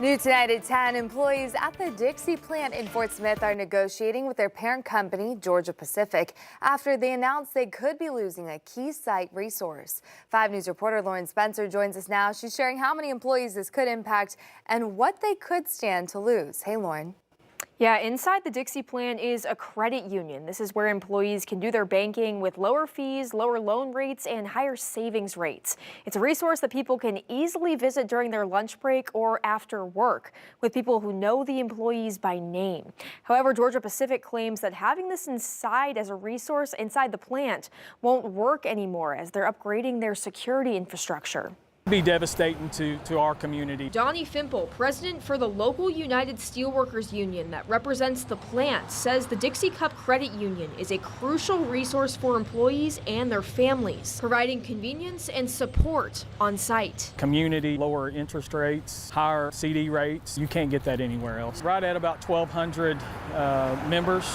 New tonight at 10, employees at the Dixie plant in Fort Smith are negotiating with their parent company, Georgia Pacific, after they announced they could be losing a key site resource. 5 News reporter Lauren Spencer joins us now. She's sharing how many employees this could impact and what they could stand to lose. Hey, Lauren. Yeah, inside the Dixie plant is a credit union. This is where employees can do their banking with lower fees, lower loan rates, and higher savings rates. It's a resource that people can easily visit during their lunch break or after work with people who know the employees by name. However, Georgia Pacific claims that having this inside as a resource inside the plant won't work anymore as they're upgrading their security infrastructure. Be devastating to our community. Donnie Fimple, president for the local United Steelworkers Union that represents the plant, says the Dixie Cup Credit Union is a crucial resource for employees and their families, providing convenience and support on site. Community, lower interest rates, higher CD rates. You can't get that anywhere else. Right at about 1,200 members,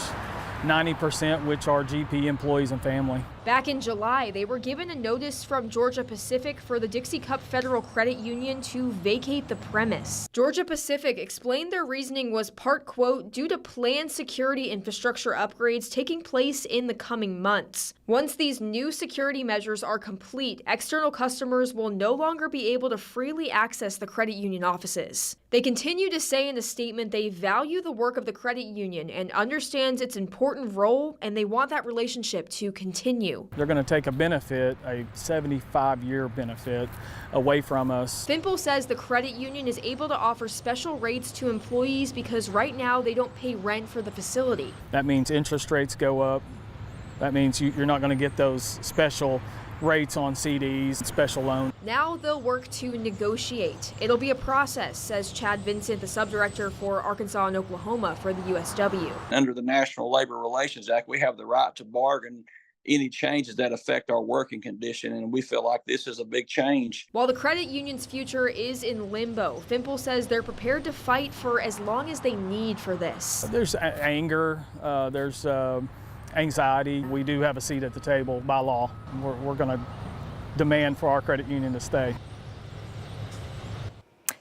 90% which are GP employees and family. Back in July, they were given a notice from Georgia Pacific for the Dixie Cup Federal Credit Union to vacate the premise. Georgia Pacific explained their reasoning was part, quote, due to planned security infrastructure upgrades taking place in the coming months. Once these new security measures are complete, external customers will no longer be able to freely access the credit union offices. They continue to say in a statement they value the work of the credit union and understands its important role, and they want that relationship to continue. They're going to take a benefit, a 75-year benefit, away from us. Fimple says the credit union is able to offer special rates to employees because right now they don't pay rent for the facility. That means interest rates go up. That means you're not going to get those special rates on CDs, special loans. Now they'll work to negotiate. It'll be a process, says Chad Vincent, the subdirector for Arkansas and Oklahoma for the USW. Under the National Labor Relations Act, we have the right to bargain any changes that affect our working condition, and we feel like this is a big change. While the credit union's future is in limbo, Fimple says they're prepared to fight for as long as they need for this. There's anger, there's anxiety. We do have a seat at the table by law. We're going to demand for our credit union to stay.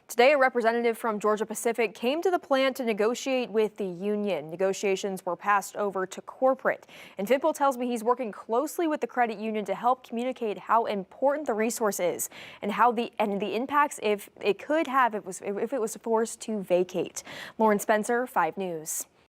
Today, a representative from Georgia Pacific came to the plant to negotiate with the union. Negotiations were passed over to corporate. And Fimple tells me he's working closely with the credit union to help communicate how important the resource is and how the impacts if it could have if it was forced to vacate. Lauren Spencer, 5 News.